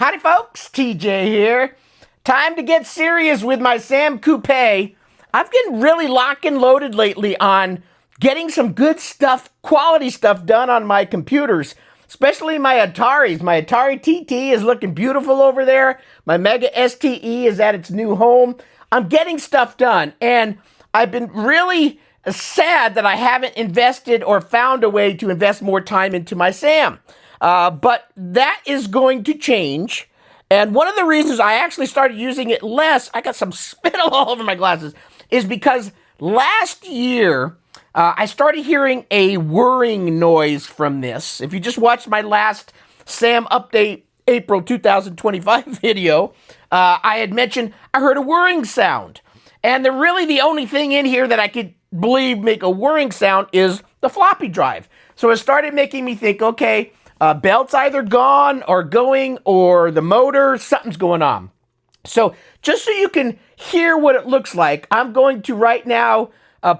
Howdy folks, TJ here. Time to get serious with my Sam Coupé. I've been really locked and loaded lately on getting some good stuff, quality stuff done on my computers, especially my Ataris. My Atari TT is looking beautiful over there. My Mega STE is at its new home. I'm getting stuff done, and I've been really sad that I haven't invested or found a way to invest more time into my Sam. But that is going to change. And one of the reasons I actually started using it less, I got some spittle all over my glasses, is because last year I started hearing a whirring noise from this. If you just watched my last Sam Update April 2025 video, I had mentioned I heard a whirring sound. And the only thing in here that I could believe make a whirring sound is the floppy drive. So it started making me think, okay, belt's either gone or going, or the motor, something's going on. So just so you can hear what it looks like, I'm going to right now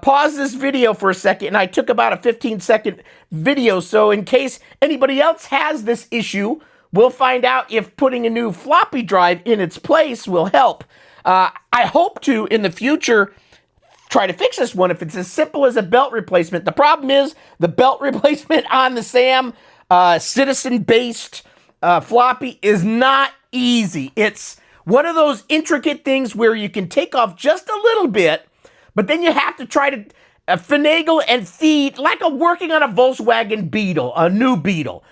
pause this video for a second, and I took about a 15-second video, so in case anybody else has this issue, we'll find out if putting a new floppy drive in its place will help. I hope to, in the future, try to fix this one if it's as simple as a belt replacement. The problem is the belt replacement on the Sam Citizen-based floppy is not easy. It's one of those intricate things where you can take off just a little bit, but then you have to try to finagle and feed like working on a Volkswagen Beetle, a new Beetle.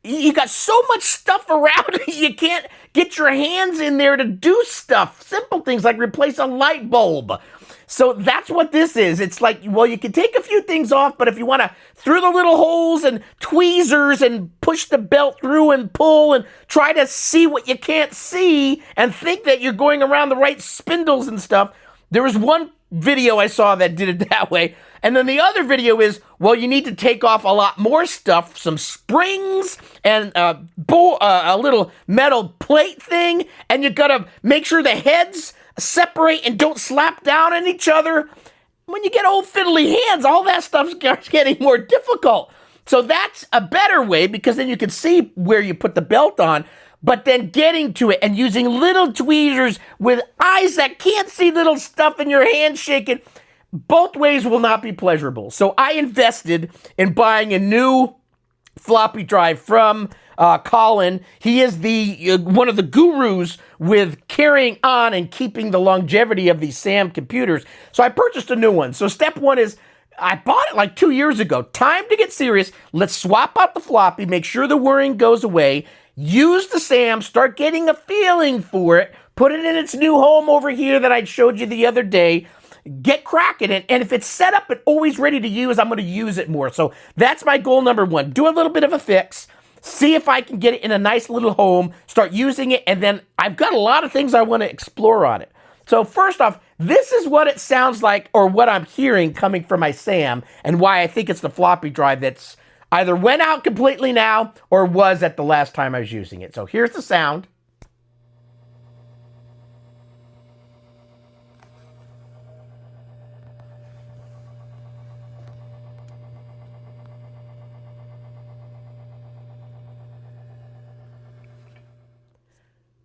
You got so much stuff around, you can't get your hands in there to do stuff. Simple things like replace a light bulb. So that's what this is. It's like, well, you can take a few things off, but if you want to through the little holes and tweezers and push the belt through and pull and try to see what you can't see and think that you're going around the right spindles and stuff, there was one video I saw that did it that way. And then the other video is, well, you need to take off a lot more stuff, some springs and a little metal plate thing, and you gotta make sure the heads separate and don't slap down on each other. When you get old fiddly hands, all that stuff's getting more difficult. So that's a better way, because then you can see where you put the belt on, but then getting to it and using little tweezers with eyes that can't see little stuff in your hand shaking, both ways will not be pleasurable. So I invested in buying a new floppy drive from Colin. He is the one of the gurus with carrying on and keeping the longevity of these Sam computers. So I purchased a new one. So step one is, I bought it like 2 years ago. Time to get serious. Let's swap out the floppy, make sure the whirring goes away, use the Sam, start getting a feeling for it, put it in its new home over here that I showed you the other day, get cracking it, and if it's set up and always ready to use, I'm going to use it more. So that's my goal number one. Do a little bit of a fix, see if I can get it in a nice little home, start using it, and then I've got a lot of things I want to explore on it. So first off, this is what it sounds like, or what I'm hearing coming from my Sam, and why I think it's the floppy drive that's either went out completely now or was at the last time I was using it. So here's the sound.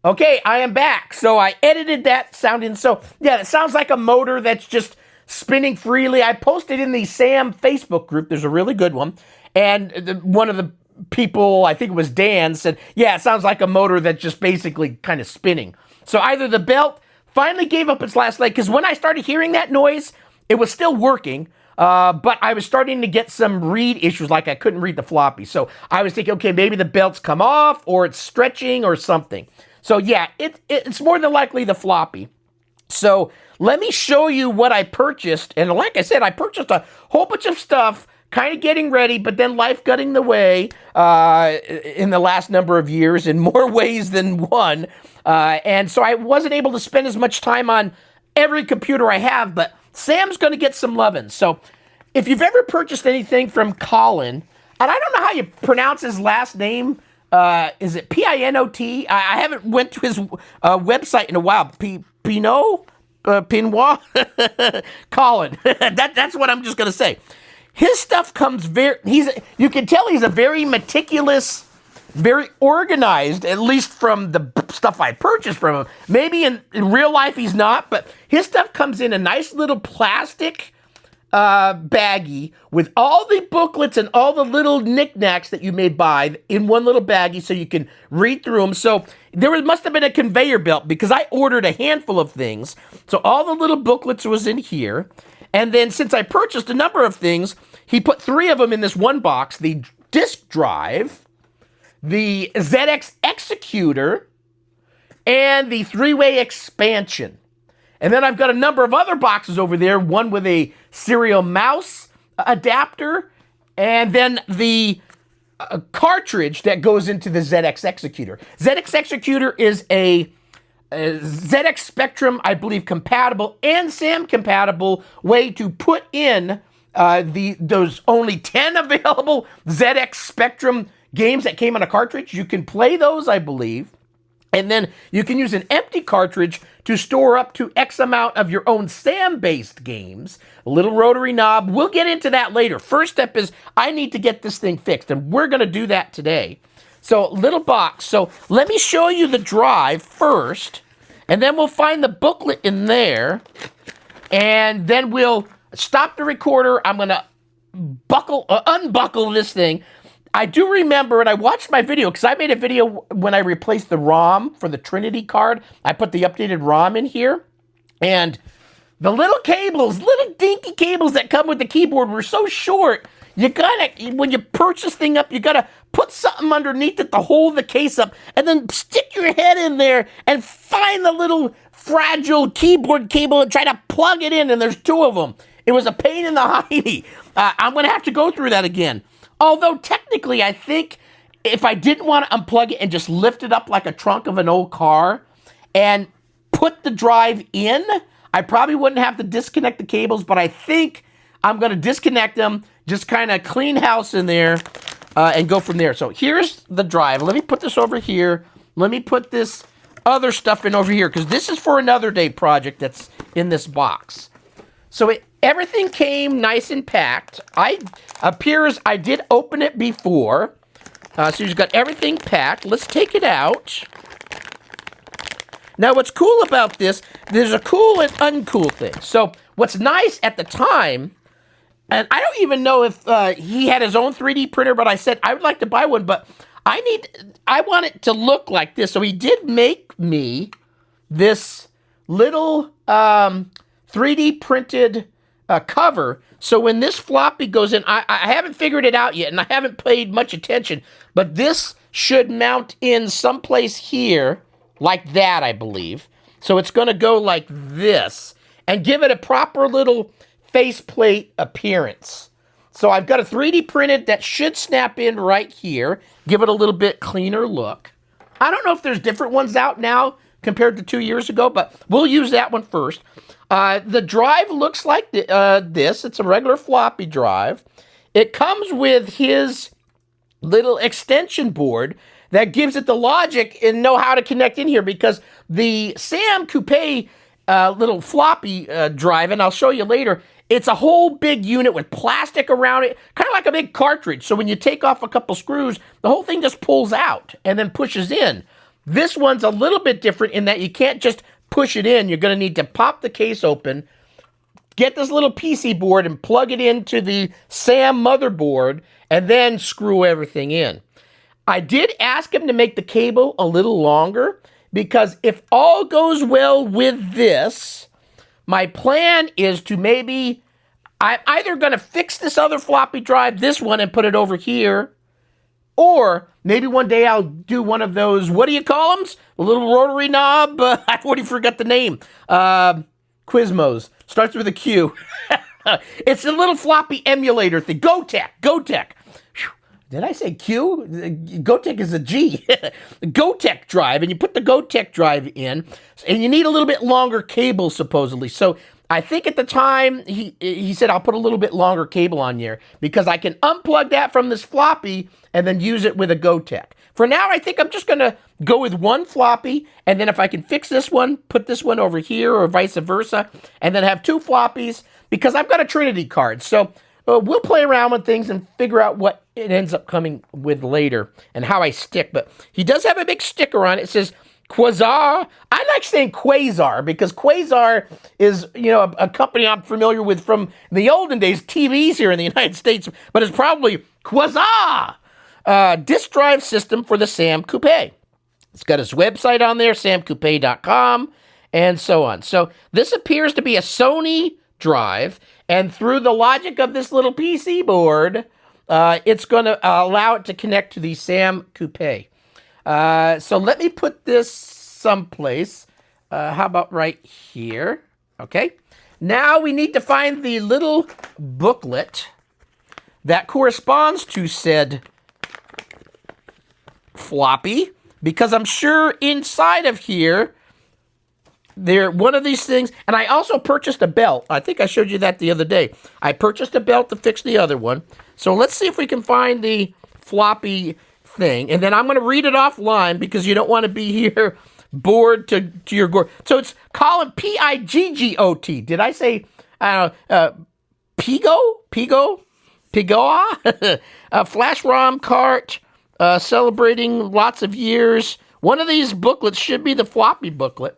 Okay, I am back. So I edited that sound in. So yeah, it sounds like a motor that's just spinning freely. I posted in the Sam Facebook group. There's a really good one. And one of the people, I think it was Dan, said, yeah, it sounds like a motor that's just basically kind of spinning. So either the belt finally gave up its last leg, because when I started hearing that noise, it was still working, but I was starting to get some read issues, like I couldn't read the floppy. So I was thinking, okay, maybe the belt's come off, or it's stretching or something. So yeah, it's more than likely the floppy. So let me show you what I purchased. And like I said, I purchased a whole bunch of stuff, kind of getting ready, but then life got in the way in the last number of years in more ways than one. And so I wasn't able to spend as much time on every computer I have, but Sam's going to get some lovin'. So if you've ever purchased anything from Colin, and I don't know how you pronounce his last name, is it Pinot? I haven't went to his website in a while. Pinoy? Colin. That's what I'm just going to say. His stuff comes you can tell he's a very meticulous very organized, at least from the stuff I purchased from him. Maybe in real life he's not, but his stuff comes in a nice little plastic baggie with all the booklets and all the little knickknacks that you may buy in one little baggie so you can read through them. So must have been a conveyor belt because I ordered a handful of things. So all the little booklets was in here. And then since I purchased a number of things, he put 3 of them in this one box: the disk drive, the ZX Executor, and the 3-way expansion. And then I've got a number of other boxes over there, one with a serial mouse adapter, and then the cartridge that goes into the ZX Executor. ZX Executor is a ZX Spectrum, I believe, compatible and SAM compatible way to put in those only 10 available ZX Spectrum games that came on a cartridge. You can play those, I believe. And then you can use an empty cartridge to store up to X amount of your own SAM-based games. A little rotary knob. We'll get into that later. First step is I need to get this thing fixed, and we're going to do that today. So, little box. So, let me show you the drive first, and then we'll find the booklet in there, and then we'll stop the recorder. I'm going to unbuckle this thing. I do remember, and I watched my video, because I made a video when I replaced the ROM for the Trinity card. I put the updated ROM in here, and the little cables, little dinky cables that come with the keyboard were so short, you gotta, when you purchase this thing up, you gotta put something underneath it to hold the case up, and then stick your head in there and find the little fragile keyboard cable and try to plug it in, and there's 2 of them. It was a pain in the hiney. I'm gonna have to go through that again. Although, technically, I think if I didn't want to unplug it and just lift it up like a trunk of an old car and put the drive in, I probably wouldn't have to disconnect the cables, but I think I'm going to disconnect them, just kind of clean house in there, and go from there. So here's the drive. Let me put this over here. Let me put this other stuff in over here, because this is for another day project that's in this box. So everything came nice and packed. Appears I did open it before. So you've got everything packed. Let's take it out. Now, what's cool about this, there's a cool and uncool thing. So what's nice at the time, and I don't even know if he had his own 3D printer, but I said I would like to buy one, but I want it to look like this. So he did make me this little 3D printed cover. So when this floppy goes in, I haven't figured it out yet, and I haven't paid much attention, but this should mount in someplace here, like that, I believe. So it's going to go like this, and give it a proper little faceplate appearance. So I've got a 3D printed that should snap in right here, give it a little bit cleaner look. I don't know if there's different ones out now compared to 2 years ago, but we'll use that one first. The drive looks like this. It's a regular floppy drive. It comes with his little extension board that gives it the logic and know how to connect in here, because the Sam Coupé little floppy drive, and I'll show you later, it's a whole big unit with plastic around it, kind of like a big cartridge. So when you take off a couple screws, the whole thing just pulls out and then pushes in. This one's a little bit different in that you can't just push it in. You're going to need to pop the case open, get this little PC board and plug it into the SAM motherboard, and then screw everything in. I did ask him to make the cable a little longer, because if all goes well with this, my plan is to maybe, I'm either going to fix this other floppy drive, this one, and put it over here, or maybe one day I'll do one of those, what do you call them? A little rotary knob? I already forgot the name. Quizmos. Starts with a Q. It's a little floppy emulator thing. GoTech. Whew. Did I say Q? GoTech is a G. GoTech drive. And you put the GoTech drive in. And you need a little bit longer cable, supposedly. So I think at the time, he said, I'll put a little bit longer cable on here, because I can unplug that from this floppy and then use it with a GoTech. For now, I think I'm just going to go with one floppy, and then if I can fix this one, put this one over here, or vice versa, and then have 2 floppies, because I've got a Trinity card. So we'll play around with things and figure out what it ends up coming with later and how I stick. But he does have a big sticker on it. It says Quazar. I like saying Quazar because Quazar is, a company I'm familiar with from the olden days, TVs here in the United States, but it's probably Quazar. Disk drive system for the Sam Coupé. It's got his website on there, samcoupé.com, and so on. So this appears to be a Sony drive, and through the logic of this little PC board, it's going to allow it to connect to the Sam Coupé. So let me put this someplace. How about right here? Okay. Now we need to find the little booklet that corresponds to said floppy, because I'm sure inside of here, one of these things, and I also purchased a belt. I think I showed you that the other day. I purchased a belt to fix the other one. So let's see if we can find the floppy thing, and then I'm going to read it offline because you don't want to be here bored to your gore. So it's Colin, Piggot. Did I say Pigo? Pigoa? Flash ROM cart, celebrating lots of years. One of these booklets should be the floppy booklet.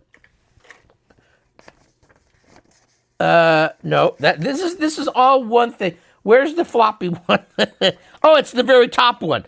No, this is all one thing. Where's the floppy one? Oh, it's the very top one.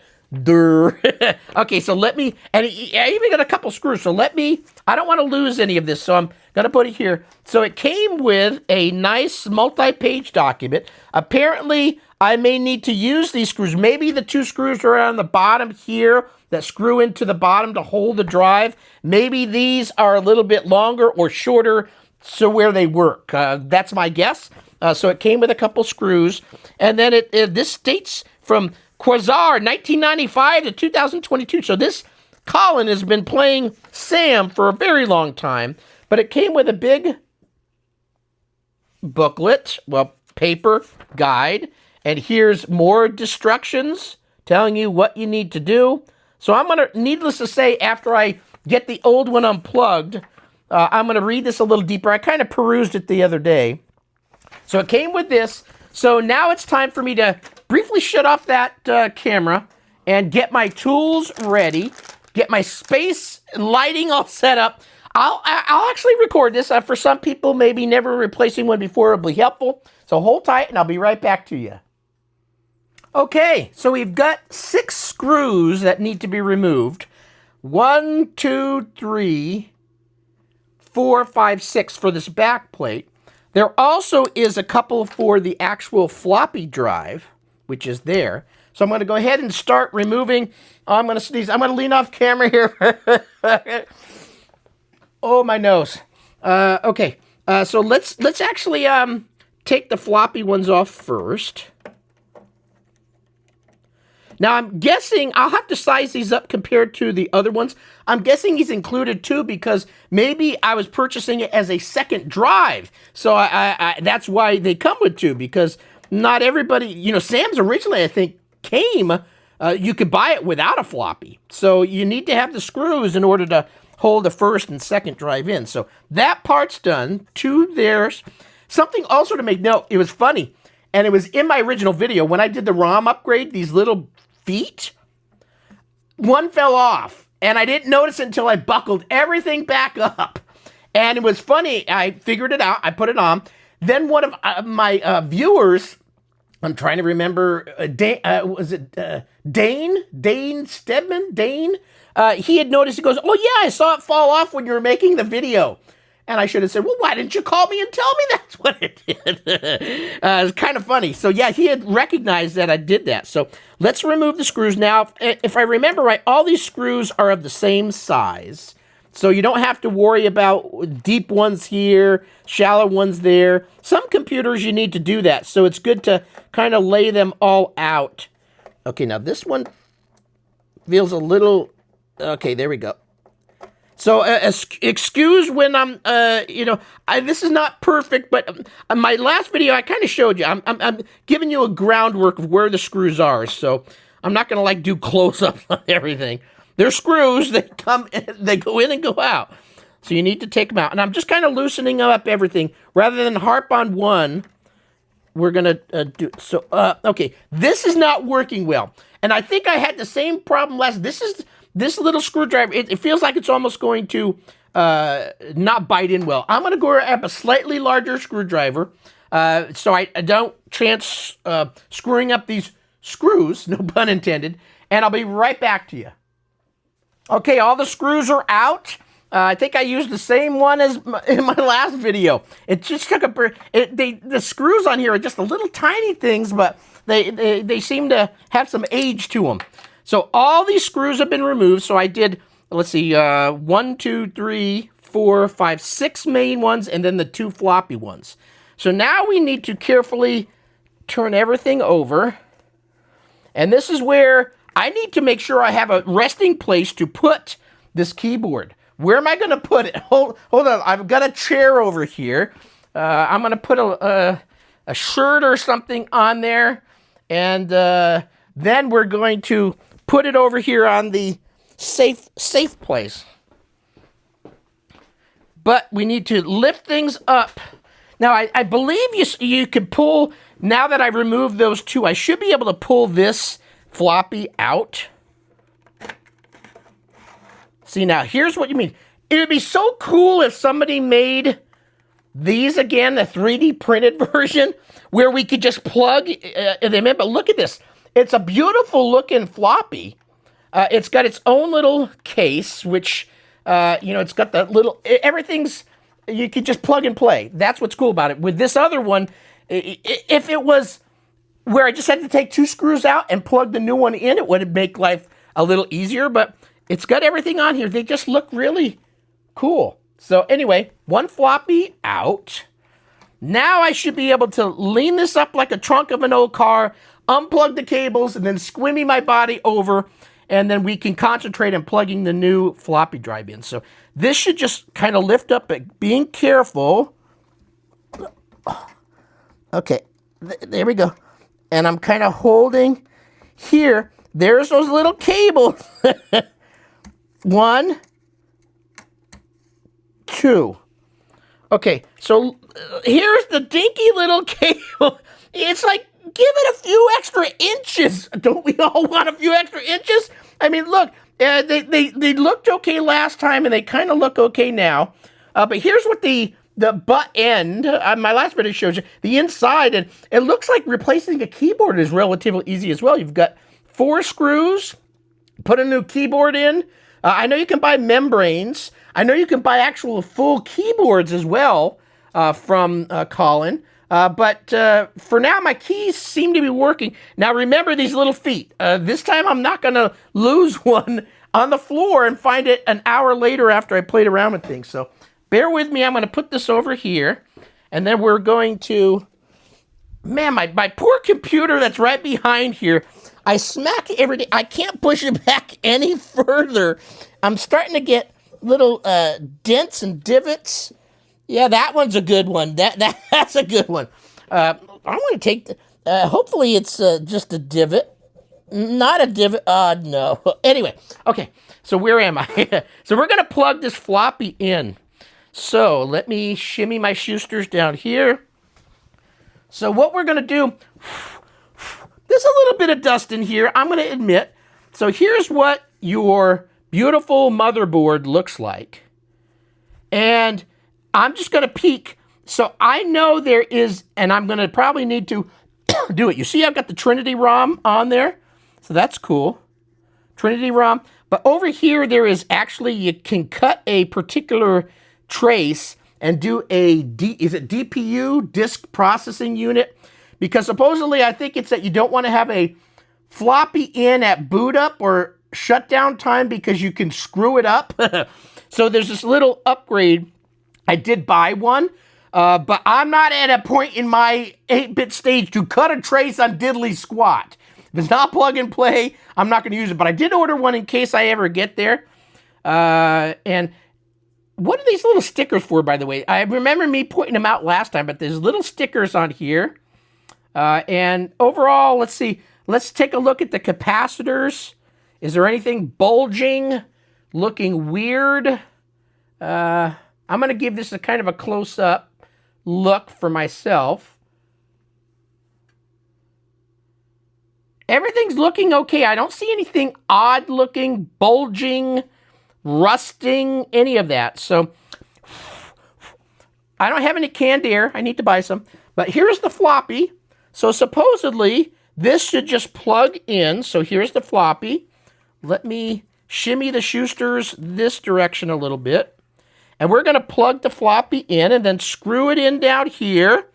Okay, so let me, and I even got a couple screws, so I don't want to lose any of this, so I'm going to put it here. So it came with a nice multi-page document. Apparently, I may need to use these screws. Maybe the two screws are on the bottom here that screw into the bottom to hold the drive. Maybe these are a little bit longer or shorter, so where they work. That's my guess. So it came with a couple screws, and then this states from Quazar, 1995 to 2022. So this Colin has been playing Sam for a very long time, but it came with a big booklet, paper guide, and here's more instructions telling you what you need to do. So I'm going to, needless to say, after I get the old one unplugged, I'm going to read this a little deeper. I kind of perused it the other day. So it came with this. So now it's time for me to briefly shut off that camera and get my tools ready, get my space and lighting all set up. I'll actually record this. For some people, maybe never replacing one before will be helpful. So hold tight and I'll be right back to you. Okay, so we've got 6 screws that need to be removed. 1, 2, 3, 4, 5, 6 for this back plate. There also is a couple for the actual floppy drive, which is there. So I'm going to go ahead and start removing. Oh, I'm going to sneeze. I'm going to lean off camera here. Oh, my nose. Okay. So let's actually take the floppy ones off first. Now, I'm guessing, I'll have to size these up compared to the other ones. I'm guessing he's included two because maybe I was purchasing it as a second drive. So that's why they come with two, because not everybody, Sam's originally, I think, came, you could buy it without a floppy. So you need to have the screws in order to hold the first and second drive in. So that part's done. 2 there. Something also to make note, it was funny, and it was in my original video, when I did the ROM upgrade, these little feet, one fell off, and I didn't notice it until I buckled everything back up. And it was funny, I figured it out, I put it on. Then one of my viewers, I'm trying to remember, was it Dane Stedman? Dane? He had noticed, he goes, oh yeah, I saw it fall off when you were making the video. And I should have said, well, why didn't you call me and tell me that's what it did? It was kind of funny. So yeah, he had recognized that I did that. So let's remove the screws. Now, if I remember right, all these screws are of the same size. So you don't have to worry about deep ones here, shallow ones there. Some computers you need to do that. So it's good to kind of lay them all out. Okay, now this one feels a little, okay, there we go. So excuse when I'm, this is not perfect, but my last video I kind of showed you. I'm giving you a groundwork of where the screws are, so I'm not gonna do close-ups on everything. They're screws. They go in and go out, so you need to take them out. And I'm just kind of loosening up everything rather than harp on one. we're going to do. So, okay, this is not working well. And I think I had the same problem this little screwdriver, it feels like it's almost going to not bite in well. I'm going to go grab a slightly larger screwdriver so I don't chance screwing up these screws, no pun intended, and I'll be right back to you. Okay, all the screws are out. I think I used the same one as in my last video. It just took the screws on here are just a little tiny things, but they seem to have some age to them. So all these screws have been removed. So I did, let's see, 1, 2, 3, 4, 5, 6 main ones, and then the 2 floppy ones. So now we need to carefully turn everything over. And this is where I need to make sure I have a resting place to put this keyboard. Where am I going to put it? Hold on. I've got a chair over here. I'm going to put a shirt or something on there. And then we're going to put it over here on the safe place. But we need to lift things up. Now, I believe you could pull, now that I removed those 2, I should be able to pull this floppy out. See, now, here's what you mean. It would be so cool if somebody made these again, the 3D printed version, where we could just plug them in. But look at this. It's a beautiful looking floppy. It's got its own little case, which, it's got the little, everything's, you could just plug and play. That's what's cool about it. With this other one, if it was where I just had to take 2 screws out and plug the new one in, it would make life a little easier, but it's got everything on here. They just look really cool. So anyway, 1 floppy out. Now I should be able to lean this up like a trunk of an old car, unplug the cables, and then squimmy my body over, and then we can concentrate on plugging the new floppy drive in. So this should just kind of lift up, but being careful. Okay, there we go. And I'm kind of holding here. There's those little cables. 1, 2. Okay, so here's the dinky little cable. It's like, give it a few extra inches. Don't we all want a few extra inches? I mean, look, they looked okay last time, and they kind of look okay now. But here's what the butt end, my last video shows you, the inside, and it looks like replacing a keyboard is relatively easy as well. You've got 4 screws, put a new keyboard in. I know you can buy membranes. I know you can buy actual full keyboards as well from Colin. But for now, my keys seem to be working. Now, remember these little feet. This time, I'm not going to lose one on the floor and find it an hour later after I played around with things. So bear with me. I'm going to put this over here. And then we're going to... Man, my poor computer that's right behind here, I smack it every day. I can't push it back any further. I'm starting to get little dents and divots. Yeah, that one's a good one. That's a good one. I want to take hopefully it's just a divot. Not a divot. No. Anyway, okay. So where am I? So we're going to plug this floppy in. So let me shimmy my Schusters down here. So what we're going to do, there's a little bit of dust in here, I'm going to admit. So here's what your beautiful motherboard looks like. And I'm just going to peek. So I know there is, and I'm going to probably need to do it. You see I've got the Trinity ROM on there. So that's cool. Trinity ROM. But over here there is actually, you can cut a particular trace and do is it DPU, disk processing unit? Because supposedly I think it's that you don't want to have a floppy in at boot up or shutdown time because you can screw it up. So there's this little upgrade. I did buy one, but I'm not at a point in my 8-bit stage to cut a trace on diddly squat. If it's not plug and play, I'm not going to use it. But I did order one in case I ever get there. And what are these little stickers for, by the way? I remember me pointing them out last time, but there's little stickers on here. And overall, let's see. Let's take a look at the capacitors. Is there anything bulging, looking weird? I'm going to give this a kind of a close-up look for myself. everything's looking okay. I don't see anything odd looking, bulging, rusting, any of that. So I don't have any canned air. I need to buy some. But here's the floppy. So supposedly this should just plug in. So here's the floppy. Let me shimmy the Schusters this direction a little bit. And we're going to plug the floppy in and then screw it in down here.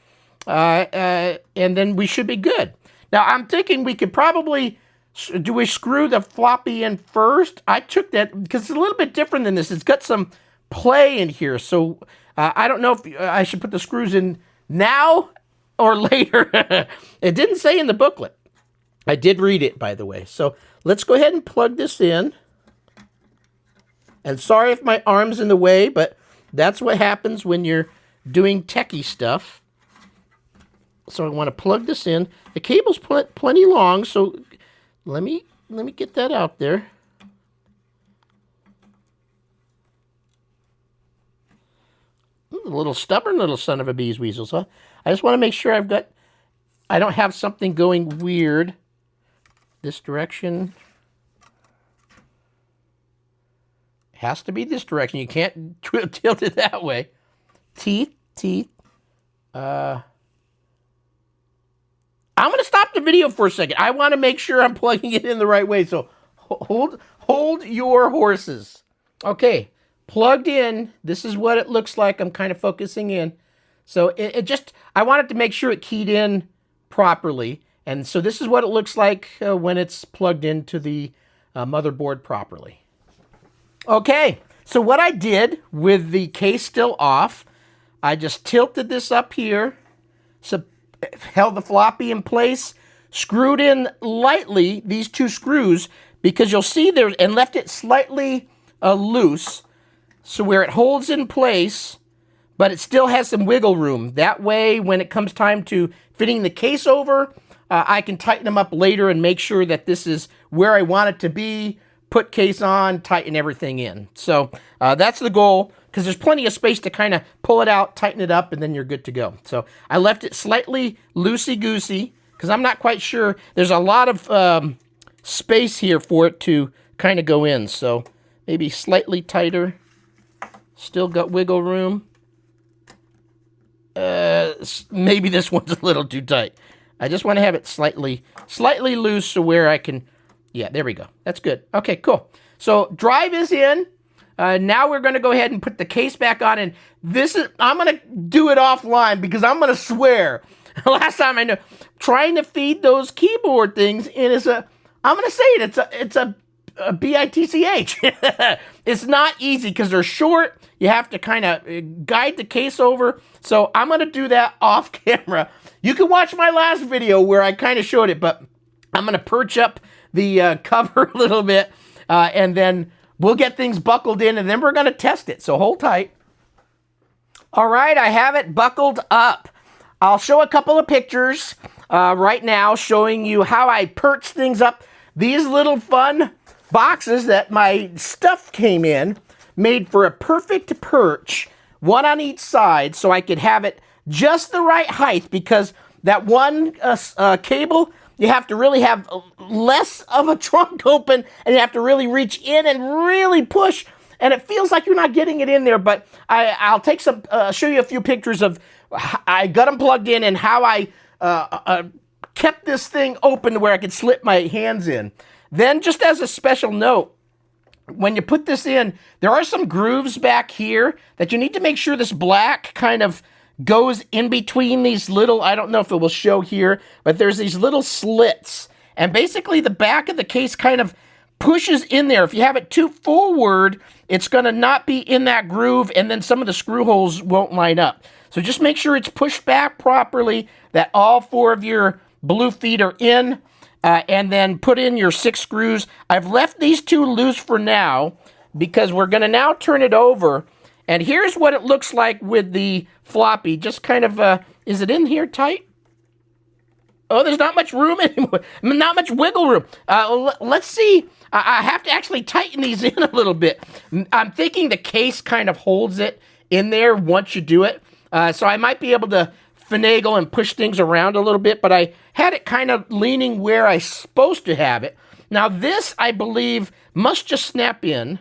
And then we should be good. Now, I'm thinking we could probably, do we screw the floppy in first? I took that, because it's a little bit different than this. It's got some play in here. So I don't know if I should put the screws in now or later. It didn't say in the booklet. I did read it, by the way. So let's go ahead and plug this in. And sorry if my arm's in the way, but that's what happens when you're doing techie stuff. So I want to plug this in. The cable's plenty long, so let me get that out there. A little stubborn little son of a bee's weasels, huh? I just want to make sure I don't have something going weird this direction. Has to be this direction. You can't tilt it that way. Teeth. I'm going to stop the video for a second. I want to make sure I'm plugging it in the right way. So hold your horses. Okay, plugged in. This is what it looks like. I'm kind of focusing in. So I wanted to make sure it keyed in properly. And so this is what it looks like when it's plugged into the motherboard properly. Okay, so what I did with the case still off, I just tilted this up here, held the floppy in place, screwed in lightly these two screws, because you'll see there, and left it slightly loose, so where it holds in place, but it still has some wiggle room. That way, when it comes time to fitting the case over, I can tighten them up later and make sure that this is where I want it to be, put case on, tighten everything in. So that's the goal, because there's plenty of space to kind of pull it out, tighten it up, and then you're good to go. So I left it slightly loosey-goosey, because I'm not quite sure. There's a lot of space here for it to kind of go in. So maybe slightly tighter. Still got wiggle room. Maybe this one's a little too tight. I just want to have it slightly loose so where I can... Yeah, there we go. That's good. Okay, cool. So drive is in. Now we're going to go ahead and put the case back on. And I'm going to do it offline because I'm going to swear. Last time I know, trying to feed those keyboard things in I'm going to say it, it's a bitch. It's not easy because they're short. You have to kind of guide the case over. So I'm going to do that off camera. You can watch my last video where I kind of showed it, but I'm going to perch up the cover a little bit, and then we'll get things buckled in, and then we're going to test it. So hold tight. All right, I have it buckled up. I'll show a couple of pictures right now showing you how I perch things up. These little fun boxes that my stuff came in made for a perfect perch, one on each side, so I could have it just the right height, because that one cable, you have to really have less of a trunk open, and you have to really reach in and really push, and it feels like you're not getting it in there, but I'll take some, show you a few pictures of I got them plugged in and how I kept this thing open where I could slip my hands in. Then, just as a special note, when you put this in, there are some grooves back here that you need to make sure this black kind of goes in between these little, I don't know if it will show here, but there's these little slits. And basically the back of the case kind of pushes in there. If you have it too forward, it's going to not be in that groove, and then some of the screw holes won't line up. So just make sure it's pushed back properly, that all four of your blue feet are in, and then put in your 6 screws. I've left these 2 loose for now because we're going to now turn it over. And here's what it looks like with the floppy. Just kind of, is it in here tight? Oh, there's not much room anymore. Not much wiggle room. Let's see. I have to actually tighten these in a little bit. I'm thinking the case kind of holds it in there once you do it. So I might be able to finagle and push things around a little bit, but I had it kind of leaning where I'm supposed to have it. Now this, I believe, must just snap in.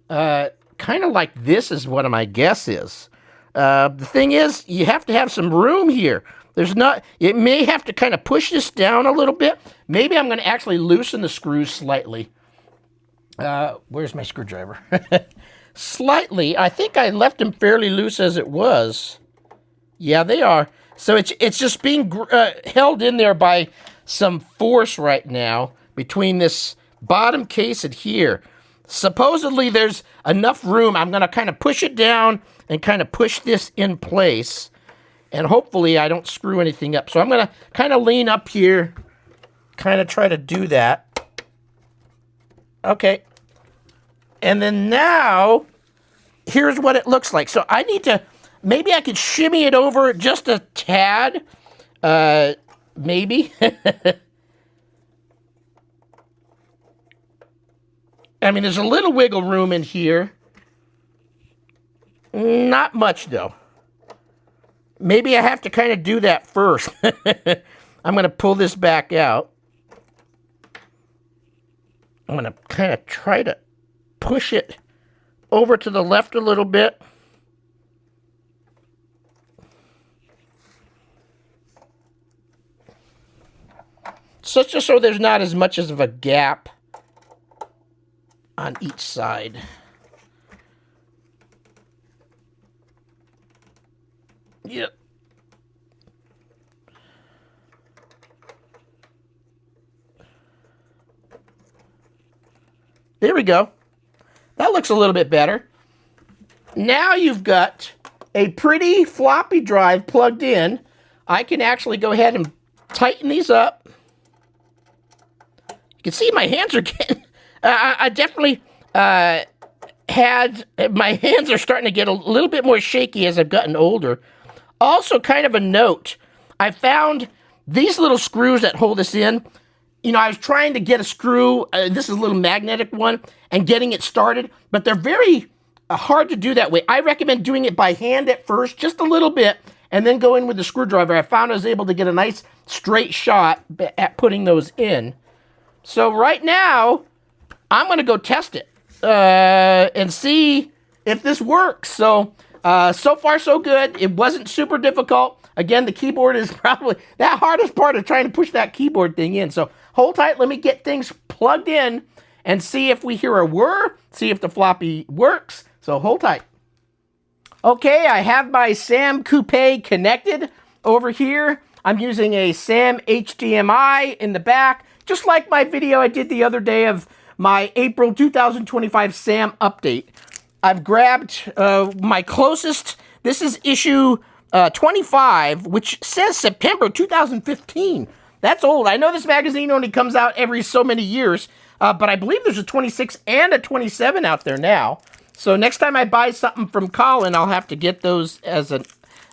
Kind of like this is what my guess is. The thing is, you have to have some room here. There's not, it may have to kind of push this down a little bit. Maybe I'm going to actually loosen the screws slightly. Where's my screwdriver? Slightly. I think I left them fairly loose as it was. Yeah, they are. So it's just being held in there by some force right now between this bottom case and here. Supposedly there's enough room. I'm going to kind of push it down and kind of push this in place. And hopefully I don't screw anything up. So I'm going to kind of lean up here, kind of try to do that. Okay. And then now, here's what it looks like. So I need to, maybe I could shimmy it over just a tad. Maybe. I mean, there's a little wiggle room in here. Not much, though. Maybe I have to kind of do that first. I'm going to pull this back out. I'm going to kind of try to push it over to the left a little bit. Just so there's not as much of a gap on each side. Yep. There we go. That looks a little bit better. Now you've got a pretty floppy drive plugged in. I can actually go ahead and tighten these up. You can see my hands are getting... I definitely my hands are starting to get a little bit more shaky as I've gotten older. Also, kind of a note, I found these little screws that hold this in. You know, I was trying to get a screw, this is a little magnetic one, and getting it started, but they're very hard to do that way. I recommend doing it by hand at first, just a little bit, and then go in with the screwdriver. I found I was able to get a nice straight shot at putting those in. So right now, I'm going to go test it and see if this works. So far so good. It wasn't super difficult. Again, the keyboard is probably the hardest part of trying to push that keyboard thing in. So hold tight. Let me get things plugged in and see if we hear a whir, see if the floppy works. So hold tight. Okay, I have my Sam Coupé connected over here. I'm using a Sam HDMI in the back, just like my video I did the other day of my April 2025 Sam update. I've grabbed my closest, this is issue 25, which says September 2015. That's old. I know this magazine only comes out every so many years, but I believe there's a 26 and a 27 out there now. So next time I buy something from Colin, I'll have to get those as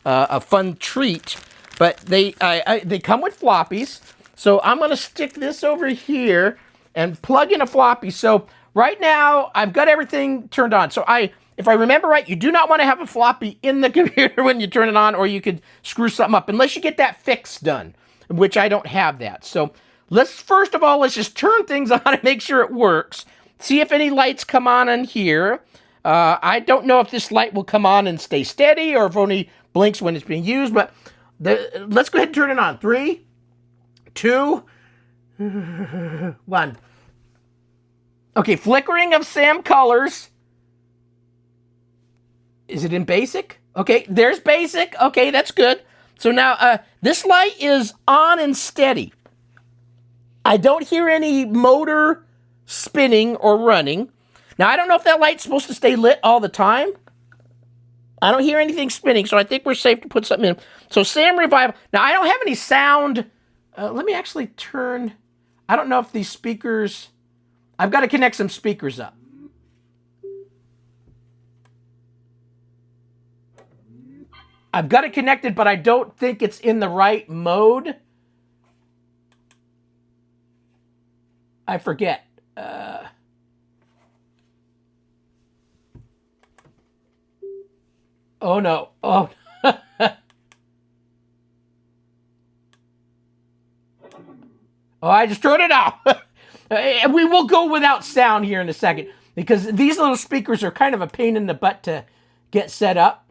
a fun treat. But they come with floppies. So I'm going to stick this over here and plug in a floppy. So right now, I've got everything turned on. So if I remember right, you do not want to have a floppy in the computer when you turn it on, or you could screw something up, unless you get that fix done, which I don't have that. So first of all, let's just turn things on and make sure it works. See if any lights come on in here. I don't know if this light will come on and stay steady, or if only blinks when it's being used, but let's go ahead and turn it on. 3, 2, 1. Okay, flickering of Sam colors. Is it in basic? Okay, there's basic. Okay, that's good. So now this light is on and steady. I don't hear any motor spinning or running. Now, I don't know if that light's supposed to stay lit all the time. I don't hear anything spinning, so I think we're safe to put something in. So Sam Revival. Now, I don't have any sound. Let me actually turn. I don't know if these speakers. I've got to connect some speakers up. I've got it connected, but I don't think it's in the right mode. I forget. Oh, no. Oh. Oh, I just turned it off. And we will go without sound here in a second because these little speakers are kind of a pain in the butt to get set up.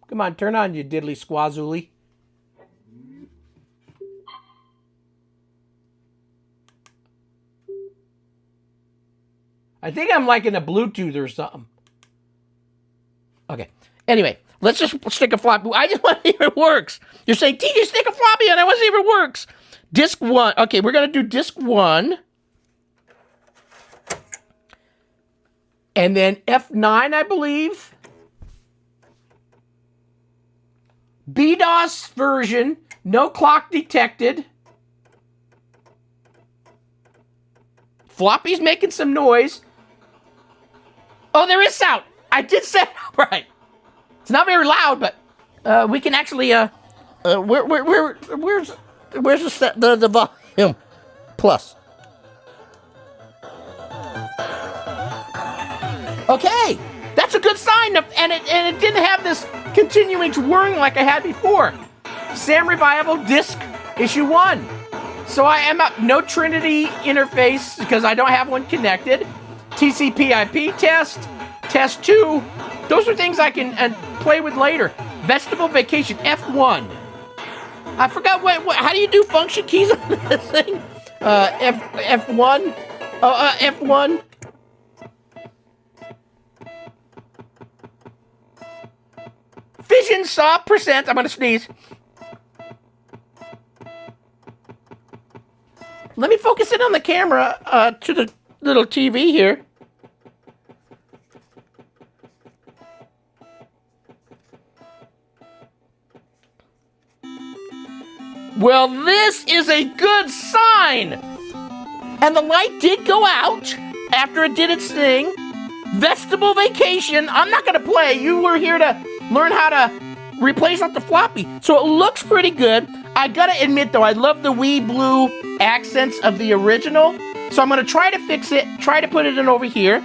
Come on, turn on, you diddly squazooly. I think I'm liking a Bluetooth or something. Okay. Anyway, let's just stick a floppy. I just want to see if it works. You're saying, TJ, stick a floppy and I want to see if it works. Disc 1. Okay, we're going to do disc 1. And then F9, I believe. BDOS version. No clock detected. Floppy's making some noise. Oh, there is sound. I did set it up right. It's not very loud, but we can actually where's the volume plus? Okay, that's a good sign, and it didn't have this continuing whirring like I had before. Sam Revival Disc Issue 1. So I am up. No Trinity interface because I don't have one connected. TCP/IP test, test 2. Those are things I can play with later. Vegetable Vacation F1. I forgot what how do you do function keys on this thing? F1. F1. Vision saw percent. I'm gonna sneeze. Let me focus it on the camera to the little TV here. Well, this is a good sign. And the light did go out after it did its thing. Vegetable Vacation. I'm not going to play. You were here to learn how to replace out the floppy. So it looks pretty good. I got to admit, though, I love the wee blue accents of the original. So I'm going to try to fix it, try to put it in over here.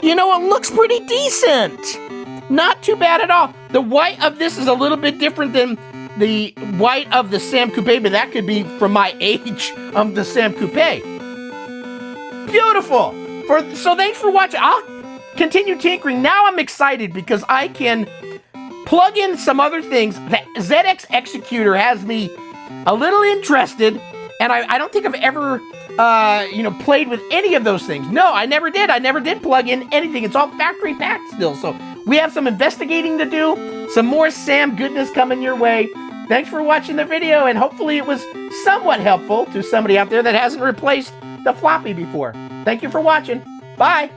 You know, it looks pretty decent. Not too bad at all. The white of this is a little bit different than the white of the Sam Coupé, but that could be from my age of the Sam Coupé. Beautiful. So thanks for watching. I'll continue tinkering. Now I'm excited because I can plug in some other things. The ZX Executor has me a little interested, and I don't think I've ever played with any of those things. No, I never did. I never did plug in anything. It's all factory packed still. So we have some investigating to do. Some more Sam goodness coming your way. Thanks for watching the video, and hopefully it was somewhat helpful to somebody out there that hasn't replaced the floppy before. Thank you for watching. Bye.